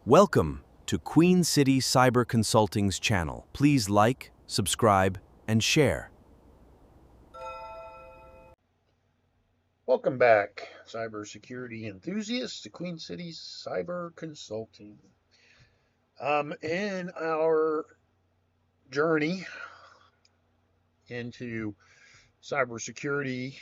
Welcome to Queen City Cyber Consulting's channel. Please like, subscribe, and share. Welcome back, cybersecurity enthusiasts, to Queen City Cyber Consulting. In our journey into cybersecurity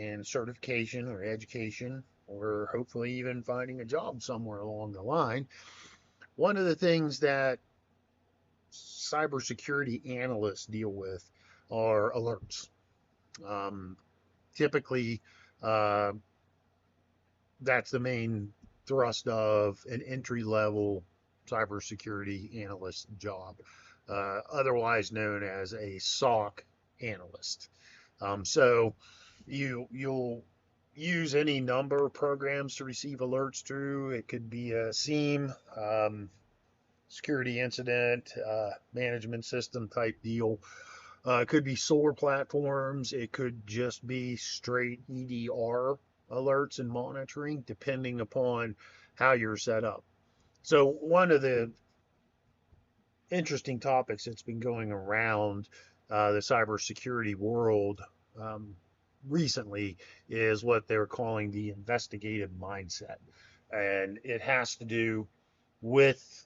and certification or education, or hopefully even finding a job somewhere along the line, one of the things that cybersecurity analysts deal with are alerts. Typically, uh, that's the main thrust of an entry level cybersecurity analyst job, otherwise known as a SOC analyst. So you'll use any number of programs to receive alerts through. It could be a SIEM, security incident management system type deal. It could be SOAR platforms. It could just be straight EDR alerts and monitoring, depending upon how you're set up. So one of the interesting topics that's been going around the cybersecurity world recently is what they're calling the investigative mindset. And it has to do with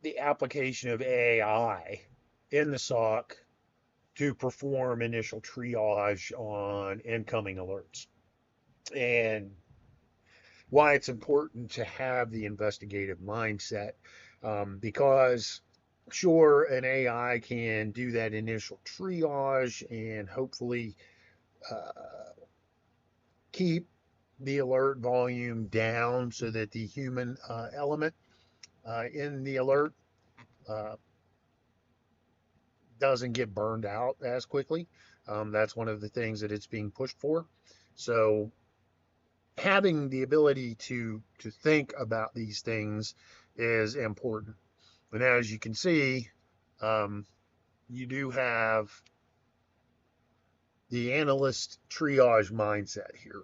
the application of AI in the SOC to perform initial triage on incoming alerts. And why it's important to have the investigative mindset, because sure, an AI can do that initial triage and hopefully keep the alert volume down so that the human element in the alert uh, doesn't get burned out as quickly. That's one of the things that it's being pushed for. So having the ability to think about these things is important. And as you can see, um, you do have the analyst triage mindset here.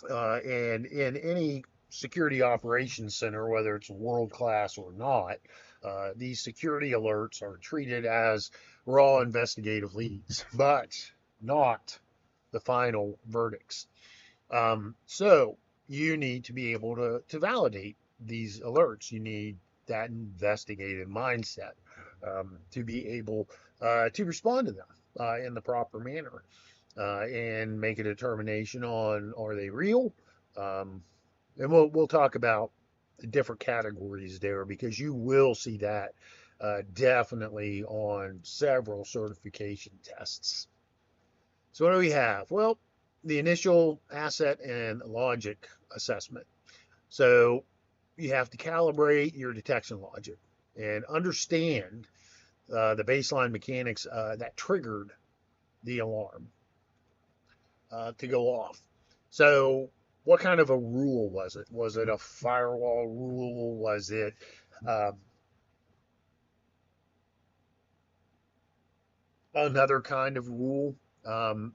And in any security operations center, whether it's world class or not, these security alerts are treated as raw investigative leads, but not the final verdicts. So you need to be able to validate these alerts. You need that investigative mindset to be able to respond to them in the proper manner and make a determination on, are they real? Um, and we'll talk about the different categories there, because you will see that definitely on several certification tests. So what do we have? Well, the initial asset and logic assessment. So you have to calibrate your detection logic and understand the baseline mechanics that triggered the alarm to go off. So what kind of a rule was it? Was it a firewall rule? Was it um, another kind of rule? Um,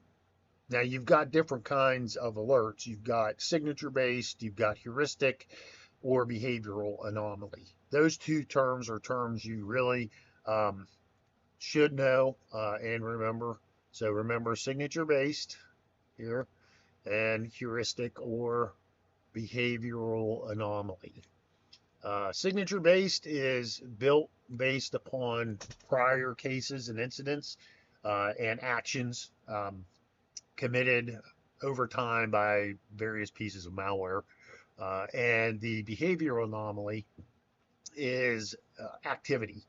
Now you've got different kinds of alerts. You've got signature based, you've got heuristic, or behavioral anomaly. Those two terms are terms you really um, should know and remember. So remember signature based here and heuristic or behavioral anomaly. Signature based is built based upon prior cases and incidents and actions committed over time by various pieces of malware. And the behavioral anomaly is activity.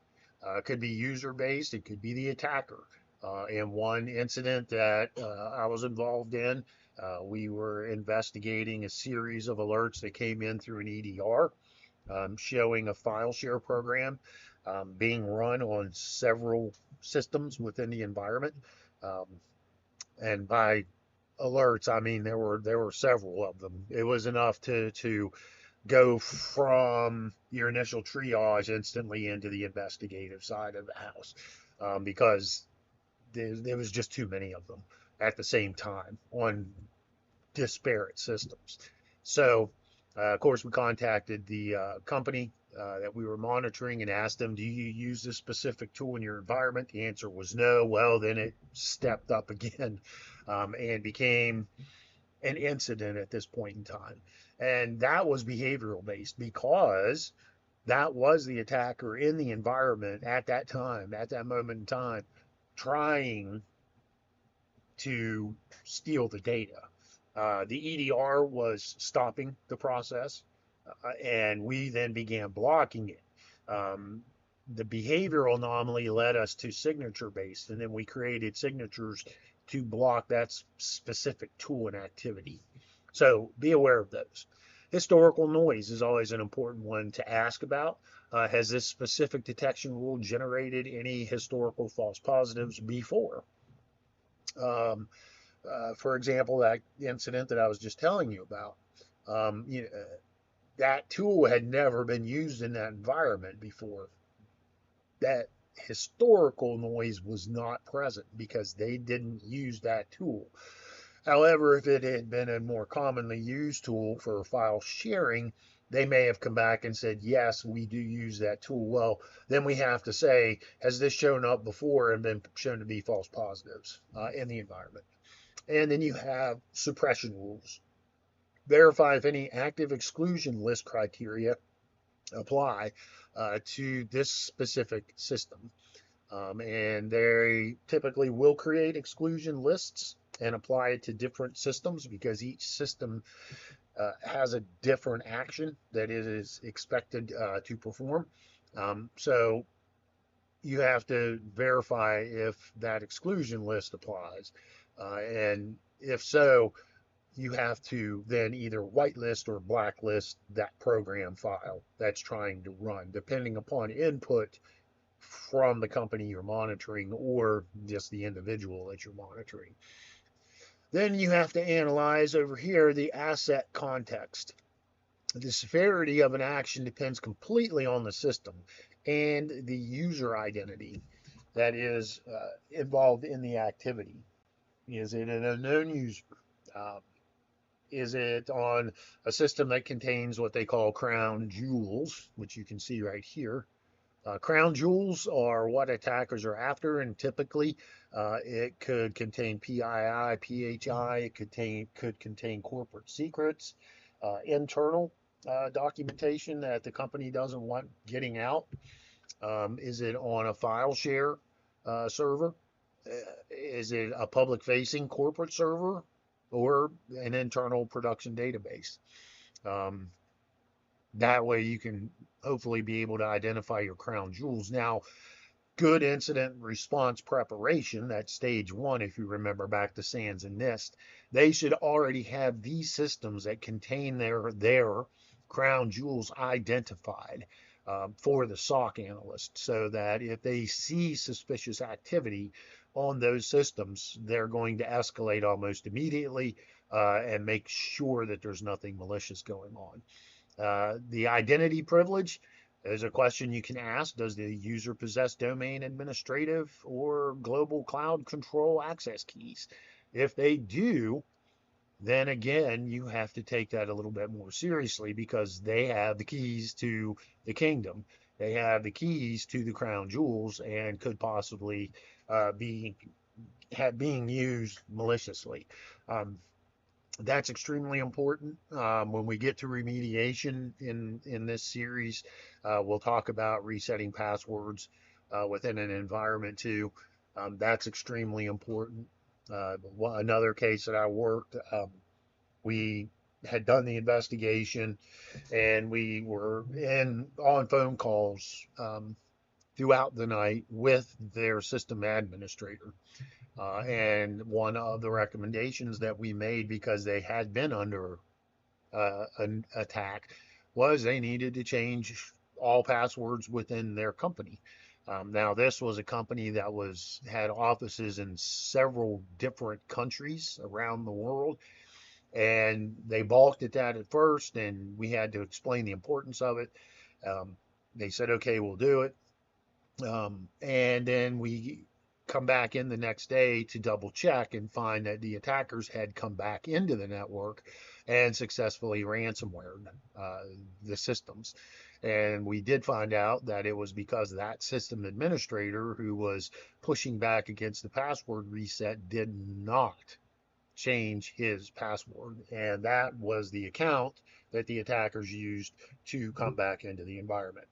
It could be user based, it could be the attacker. In one incident that I was involved in, we were investigating a series of alerts that came in through an EDR showing a file share program being run on several systems within the environment. Um, and by alerts, I mean there were several of them. It was enough to go from your initial triage instantly into the investigative side of the house because there was just too many of them at the same time on disparate systems. So Of course, we contacted the company that we were monitoring and asked them, do you use this specific tool in your environment? The answer was no. Well, then it stepped up again and became an incident at this point in time. And that was behavioral based because that was the attacker in the environment at that time, at that moment in time, trying to steal the data. The EDR was stopping the process, and we then began blocking it. Um, the behavioral anomaly led us to signature based, and then we created signatures to block that specific tool and activity. So be aware of those. Historical noise is always an important one to ask about. Has this specific detection rule generated any historical false positives before? Um, for example, that incident that I was just telling you about, that tool had never been used in that environment before. That historical noise was not present because they didn't use that tool. However, if it had been a more commonly used tool for file sharing, they may have come back and said, yes, we do use that tool. Well, then we have to say, has this shown up before and been shown to be false positives in the environment? And then you have suppression rules. Verify if any active exclusion list criteria apply to this specific system. And they typically will create exclusion lists and apply it to different systems because each system has a different action that it is expected to perform. So you have to verify if that exclusion list applies. And if so, you have to then either whitelist or blacklist that program file that's trying to run, depending upon input from the company you're monitoring or just the individual that you're monitoring. Then you have to analyze over here the asset context. The severity of an action depends completely on the system and the user identity that is involved in the activity. Is it an unknown user? Um, Is it on a system that contains what they call crown jewels, which you can see right here? Crown jewels are what attackers are after, and typically it could contain PII, PHI, could contain corporate secrets, internal documentation that the company doesn't want getting out. Is it on a file share server? Is it a public facing corporate server or an internal production database? Um, that way you can hopefully be able to identify your crown jewels. Now, good incident response preparation, that's stage one, if you remember back to SANS and NIST, they should already have these systems that contain their crown jewels identified for the SOC analyst so that if they see suspicious activity on those systems, they're going to escalate almost immediately and make sure that there's nothing malicious going on. The identity privilege is a question you can ask. Does the user possess domain administrative or global cloud control access keys? If they do, then again, you have to take that a little bit more seriously because they have the keys to the kingdom. They have the keys to the crown jewels and could possibly be being used maliciously. Um, that's extremely important. When we get to remediation in this series, we'll talk about resetting passwords within an environment too. That's extremely important. Another case that I worked, we had done the investigation and we were in on phone calls throughout the night with their system administrator. And one of the recommendations that we made because they had been under an attack was they needed to change all passwords within their company. Now, this was a company that had offices in several different countries around the world, and they balked at that at first, and we had to explain the importance of it. Um, they said, "Okay, we'll do it." And then we come back in the next day to double check and find that the attackers had come back into the network and successfully ransomwared the systems. And we did find out that it was because that system administrator who was pushing back against the password reset did not change his password. And that was the account that the attackers used to come back into the environment.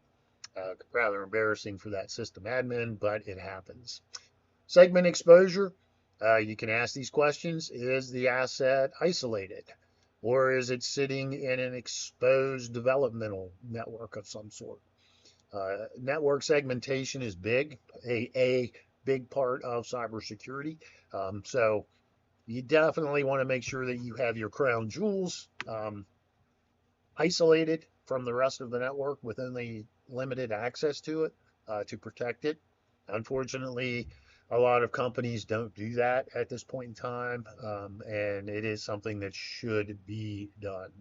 Rather embarrassing for that system admin, but it happens. Segment exposure. You can ask these questions. Is the asset isolated? Or is it sitting in an exposed developmental network of some sort? Network segmentation is big, a big part of cybersecurity. So you definitely want to make sure that you have your crown jewels isolated from the rest of the network with only limited access to it to protect it. Unfortunately, a lot of companies don't do that at this point in time, and it is something that should be done.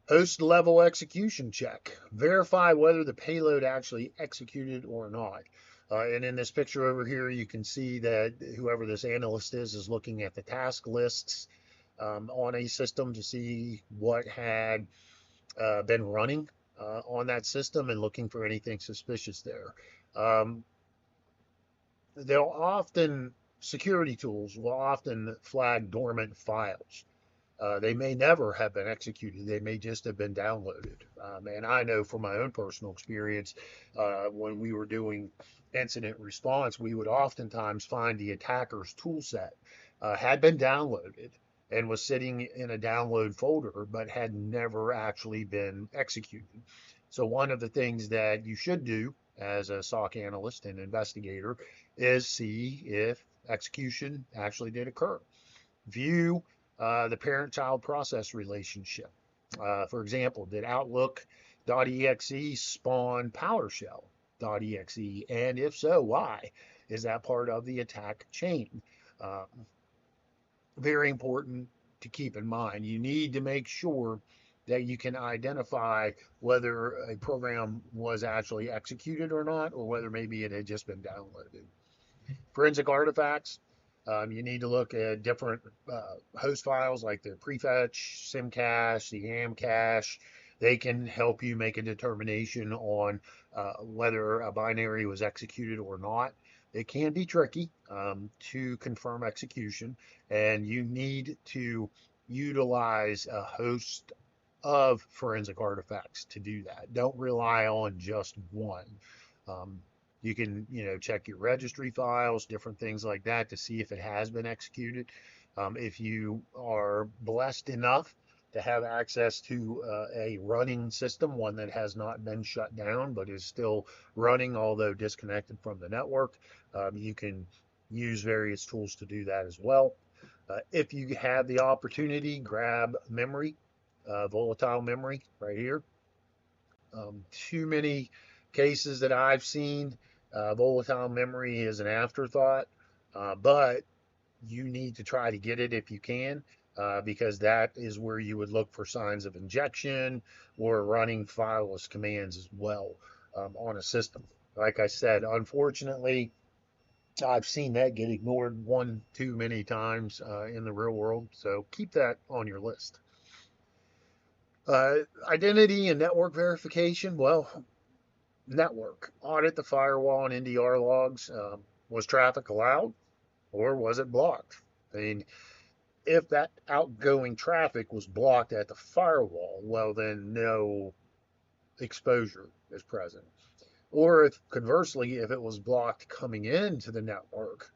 Host level execution check. Verify whether the payload actually executed or not. And in this picture over here, you can see that whoever this analyst is looking at the task lists on a system to see what had been running on that system and looking for anything suspicious there. Um, they'll often, security tools will often flag dormant files. They may never have been executed. They may just have been downloaded. And I know from my own personal experience, when we were doing incident response, we would oftentimes find the attacker's tool set had been downloaded and was sitting in a download folder, but had never actually been executed. So one of the things that you should do as a SOC analyst and investigator is see if execution actually did occur. View the parent-child process relationship. For example, did Outlook.exe spawn PowerShell.exe? And if so, why? Is that part of the attack chain? Uh, Very important to keep in mind. You need to make sure that you can identify whether a program was actually executed or not, or whether maybe it had just been downloaded. Forensic artifacts. You need to look at different host files like the prefetch, SIM cache, the AM cache. They can help you make a determination on whether a binary was executed or not. It can be tricky to confirm execution, and you need to utilize a host of forensic artifacts to do that. Don't rely on just one. Um, you can, check your registry files, different things like that to see if it has been executed. If you are blessed enough to have access to a running system, one that has not been shut down but is still running, although disconnected from the network, you can use various tools to do that as well. If you have the opportunity, grab memory, volatile memory right here. Too many cases that I've seen, volatile memory is an afterthought, but you need to try to get it if you can, because that is where you would look for signs of injection or running fileless commands as well on a system. Like I said, unfortunately, I've seen that get ignored one too many times in the real world, so keep that on your list. Identity and network verification. Well, network. Audit the firewall and NDR logs. Was traffic allowed or was it blocked? I mean, if that outgoing traffic was blocked at the firewall, well, then no exposure is present. Or if conversely, if it was blocked coming into the network,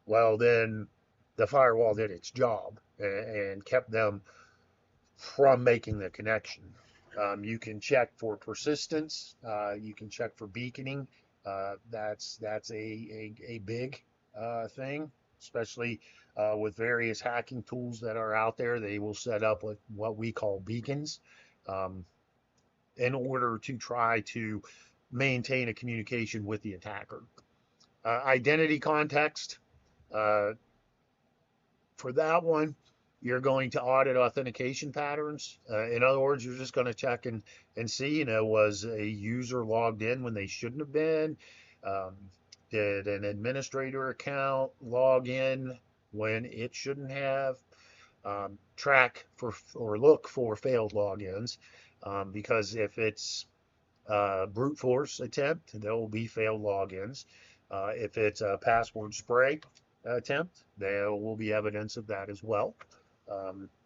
well, then the firewall did its job and kept them from making the connection. You can check for persistence. You can check for beaconing. That's a big thing, especially with various hacking tools that are out there. They will set up what we call beacons um, in order to try to maintain a communication with the attacker. Identity context. Uh, for that one, you're going to audit authentication patterns. In other words, you're just going to check and see, was a user logged in when they shouldn't have been? Um, did an administrator account log in when it shouldn't have? track for or look for failed logins, because if it's brute force attempt, there will be failed logins. If it's a password spray attempt, there will be evidence of that as well.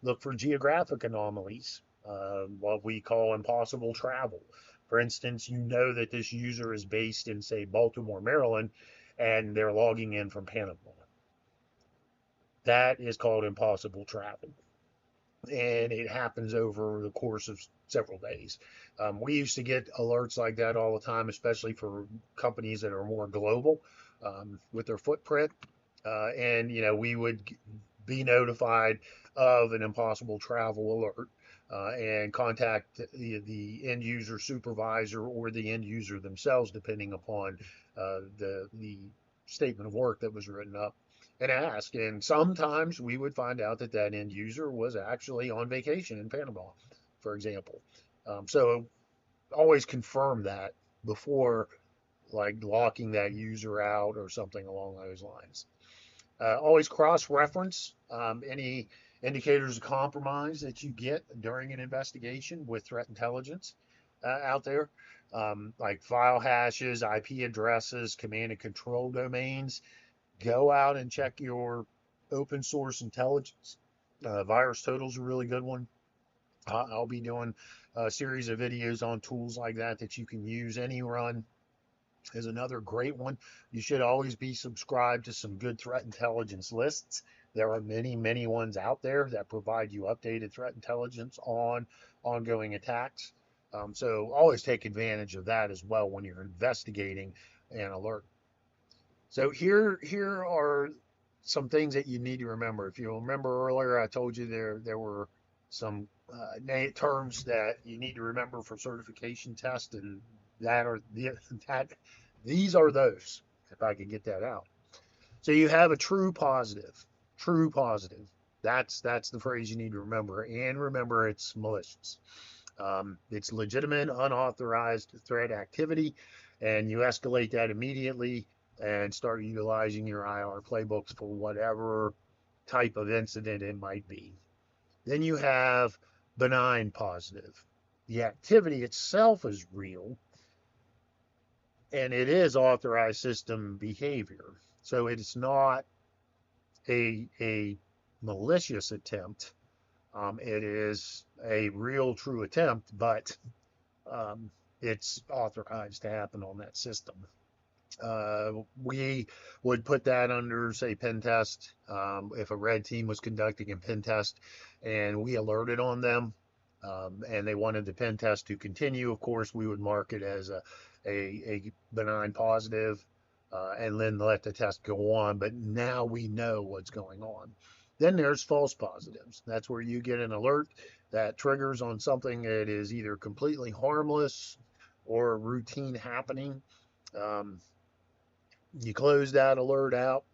Look for geographic anomalies, what we call impossible travel. For instance, you know that this user is based in, say, Baltimore, Maryland, and they're logging in from Panama. That is called impossible travel, and it happens over the course of several days. We used to get alerts like that all the time, especially for companies that are more global with their footprint. And we would be notified of an impossible travel alert and contact the end user supervisor or the end user themselves, depending upon the statement of work that was written up, and ask. And sometimes we would find out that that end user was actually on vacation in Panama, for example. So always confirm that before like locking that user out or something along those lines. Always cross-reference any indicators of compromise that you get during an investigation with threat intelligence out there, like file hashes, IP addresses, command and control domains. Go out and check your open source intelligence. Virus Total is a really good one. I'll be doing a series of videos on tools like that that you can use. Any run is another great one. You should always be subscribed to some good threat intelligence lists. There are many, many ones out there that provide you updated threat intelligence on ongoing attacks. So always take advantage of that as well when you're investigating an alert. So here are some things that you need to remember. If you remember earlier, I told you there were some terms that you need to remember for certification test, and that these are those. If I could get that out. So you have a true positive, true positive. That's the phrase you need to remember, and remember it's malicious. It's legitimate, unauthorized threat activity, and you escalate that immediately and start utilizing your IR playbooks for whatever type of incident it might be. Then you have benign positive. The activity itself is real, and it is authorized system behavior. So it's not a malicious attempt. It is a real true attempt, but it's authorized to happen on that system. We would put that under, say, pen test. If a red team was conducting a pen test and we alerted on them, and they wanted the pen test to continue, of course, we would mark it as a benign positive, and then let the test go on. But now we know what's going on. Then there's false positives. That's where you get an alert that triggers on something that is either completely harmless or routine happening. Um, you close that alert out.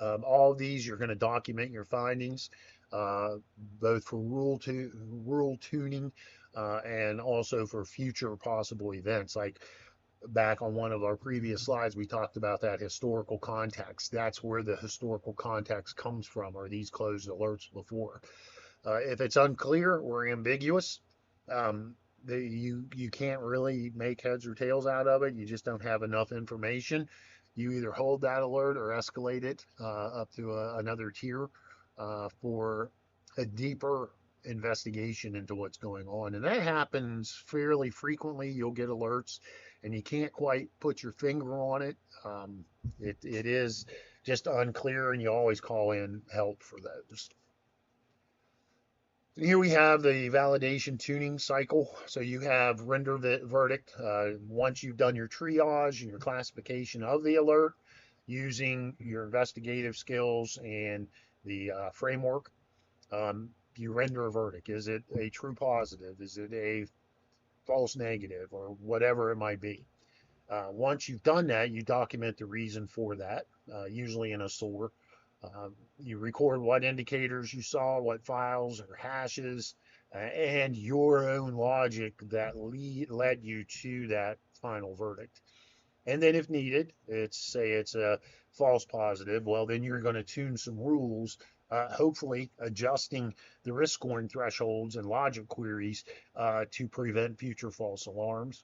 All of these, you're going to document your findings, uh, both for rule tuning, and also for future possible events. Like back on one of our previous slides, we talked about that historical context. That's where the historical context comes from, are these closed alerts before. If it's unclear or ambiguous, you can't really make heads or tails out of it. You just don't have enough information. You either hold that alert or escalate it up to another tier for a deeper investigation into what's going on. And that happens fairly frequently. You'll get alerts and you can't quite put your finger on it. It is just unclear, and you always call in help for those. Here we have the validation tuning cycle. So you have render verdict. Once you've done your triage and your classification of the alert using your investigative skills and the framework, you render a verdict. Is it a true positive? Is it a false negative, or whatever it might be? Once you've done that, you document the reason for that, usually in a SOAR. You record what indicators you saw, what files or hashes, and your own logic that led you to that final verdict. And then, if needed, say it's a false positive, well, then you're going to tune some rules hopefully adjusting the risk scoring thresholds and logic queries to prevent future false alarms.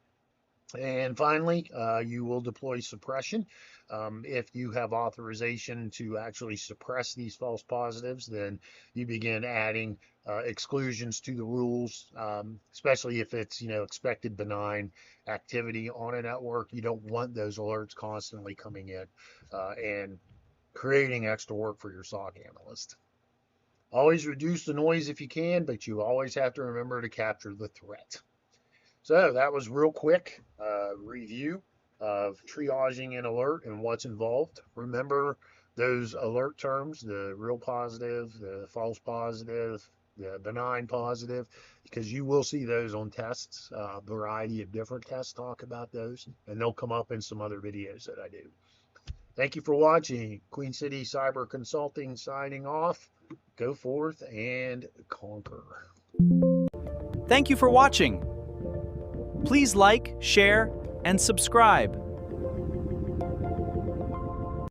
And finally, you will deploy suppression. If you have authorization to actually suppress these false positives, then you begin adding exclusions to the rules, especially if it's expected benign activity on a network. You don't want those alerts constantly coming in and creating extra work for your SOC analyst. Always reduce the noise if you can, but you always have to remember to capture the threat. So that was real quick review of triaging an alert and what's involved. Remember those alert terms, the real positive, the false positive, the benign positive, because you will see those on tests. A variety of different tests talk about those, and they'll come up in some other videos that I do. Thank you for watching. Queen City Cyber Consulting signing off. Go forth and conquer. Thank you for watching. Please like, share, and subscribe.